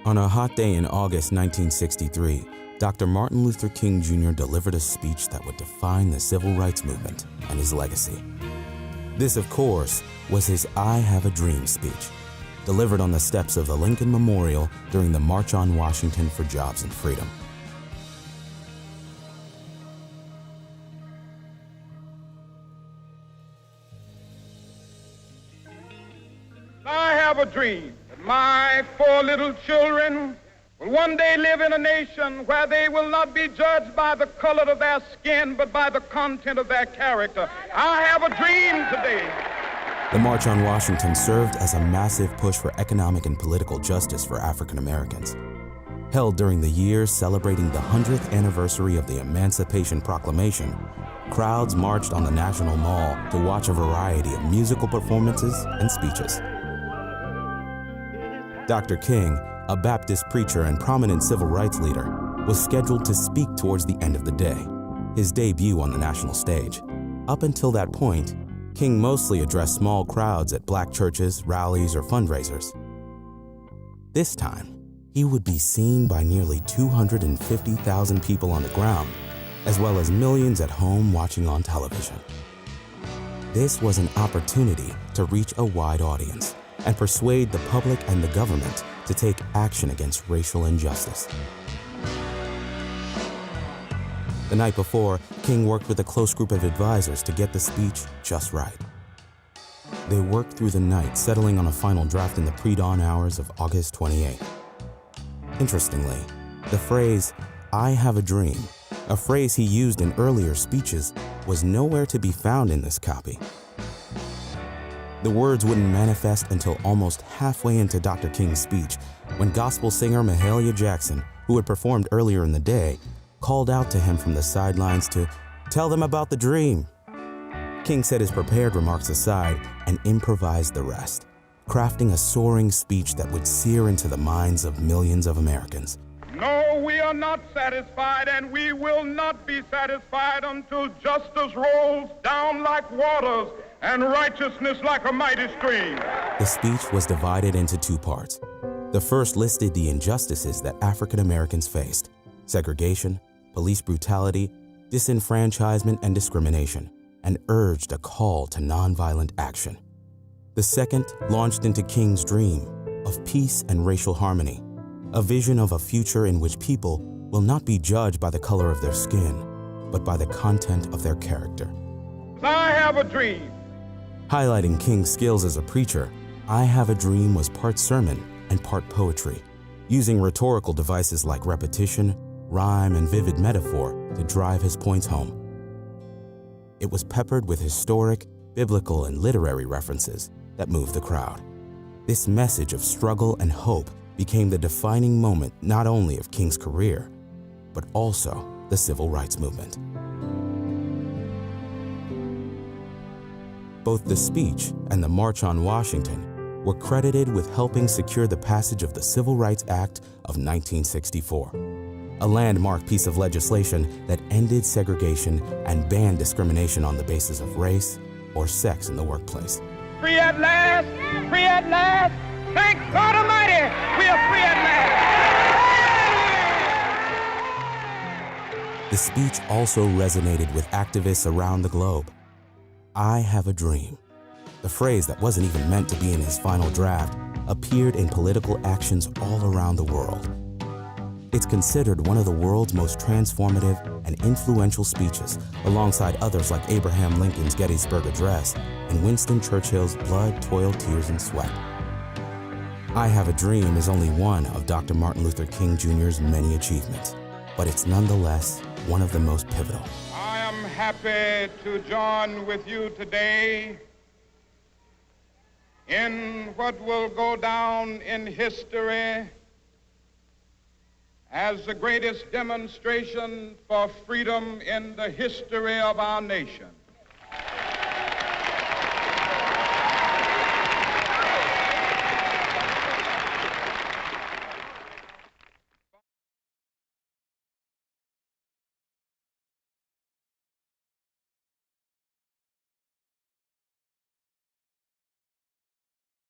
On a hot day in August 1963, Dr. Martin Luther King Jr. delivered a speech that would define the civil rights movement and his legacy. This, of course, was his I Have a Dream speech, delivered on the steps of the Lincoln Memorial during the March on Washington for Jobs and Freedom. I have a dream that my 4 little children will one day live in a nation where they will not be judged by the color of their skin, but by the content of their character. I have a dream today. The March on Washington served as a massive push for economic and political justice for African Americans. Held during the year celebrating the 100th anniversary of the Emancipation Proclamation, crowds marched on the National Mall to watch a variety of musical performances and speeches. Dr. King, a Baptist preacher and prominent civil rights leader, was scheduled to speak towards the end of the day, his debut on the national stage. Up until that point, King mostly addressed small crowds at black churches, rallies, or fundraisers. This time, he would be seen by nearly 250,000 people on the ground, as well as millions at home watching on television. This was an opportunity to reach a wide audience and persuade the public and the government to take action against racial injustice. The night before, King worked with a close group of advisors to get the speech just right. They worked through the night, settling on a final draft in the pre-dawn hours of August 28. Interestingly, the phrase, "I have a dream," a phrase he used in earlier speeches, was nowhere to be found in this copy. The words wouldn't manifest until almost halfway into Dr. King's speech, when gospel singer Mahalia Jackson, who had performed earlier in the day, called out to him from the sidelines to tell them about the dream. King set his prepared remarks aside and improvised the rest, crafting a soaring speech that would sear into the minds of millions of Americans. No, we are not satisfied, and we will not be satisfied until justice rolls down like waters and righteousness like a mighty stream. The speech was divided into 2 parts. The first listed the injustices that African Americans faced: segregation, police brutality, disenfranchisement, and discrimination, and urged a call to nonviolent action. The second launched into King's dream of peace and racial harmony, a vision of a future in which people will not be judged by the color of their skin, but by the content of their character. I have a dream. Highlighting King's skills as a preacher, I Have a Dream was part sermon and part poetry, using rhetorical devices like repetition, rhyme, and vivid metaphor to drive his points home. It was peppered with historic, biblical, and literary references that moved the crowd. This message of struggle and hope became the defining moment not only of King's career, but also the civil rights movement. Both the speech and the March on Washington were credited with helping secure the passage of the Civil Rights Act of 1964, a landmark piece of legislation that ended segregation and banned discrimination on the basis of race or sex in the workplace. Free at last! Free at last! Thank God Almighty, we are free at last! The speech also resonated with activists around the globe. I have a dream, the phrase that wasn't even meant to be in his final draft, appeared in political actions all around the world. It's considered one of the world's most transformative and influential speeches, alongside others like Abraham Lincoln's Gettysburg Address and Winston Churchill's Blood, Toil, Tears, and Sweat. I Have a Dream is only one of Dr. Martin Luther King Jr.'s many achievements, but it's nonetheless one of the most pivotal. I am happy to join with you today in what will go down in history as the greatest demonstration for freedom in the history of our nation.